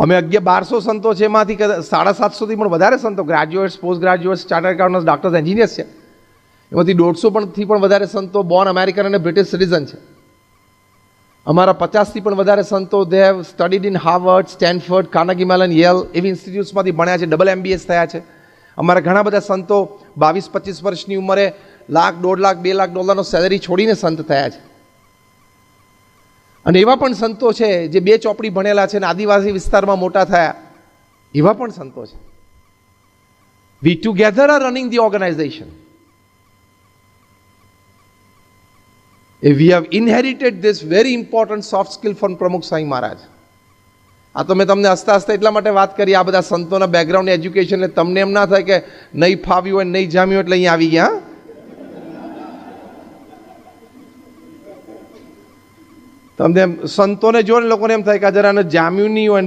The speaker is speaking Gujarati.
અમે 1200 સંતો છે, એમાંથી 750થી પણ વધારે સંતો graduates, post graduates, chartered accountants, doctors, engineers છે. એમાંથી 150થી પણ વધારે સંતો બોર્ન અમેરિકન અને બ્રિટિશ સિટીઝન છે. અમારા 50થી પણ વધારે સંતો they have studied in Harvard, Stanford, Carnegie melon, Yale એવી ઇન્સ્ટિટ્યૂટ્સમાંથી ભણ્યા છે, ડબલ MBAs થયા છે. અમારા ઘણા બધા સંતો 22-25 વર્ષની ઉંમરે લાખ, $1.5 લાખ, $2 લાખ સેલેરી છોડીને સંત થયા છે. અને એવા પણ સંતો છે જે 2 ચોપડી ભણેલા છે અને આદિવાસી વિસ્તારમાં મોટા થયા, એવા પણ સંતો છે. We together are running the organization. We have inherited this very important soft skill from પ્રમુખ સાંઈ મહારાજ. આ તો મેં તમને હસતા હસતા એટલા માટે વાત કરી, આ બધા સંતોના બેકગ્રાઉન્ડ એજ્યુકેશન, એટલે તમને એમ ના થાય કે નહીં ફાવ્યું હોય, નહીં જામ્યું એટલે અહીંયા આવી ગયા. તમને સંતોને જો ને લોકોને એમ થાય કે જરા જામ્યું નહીં હોય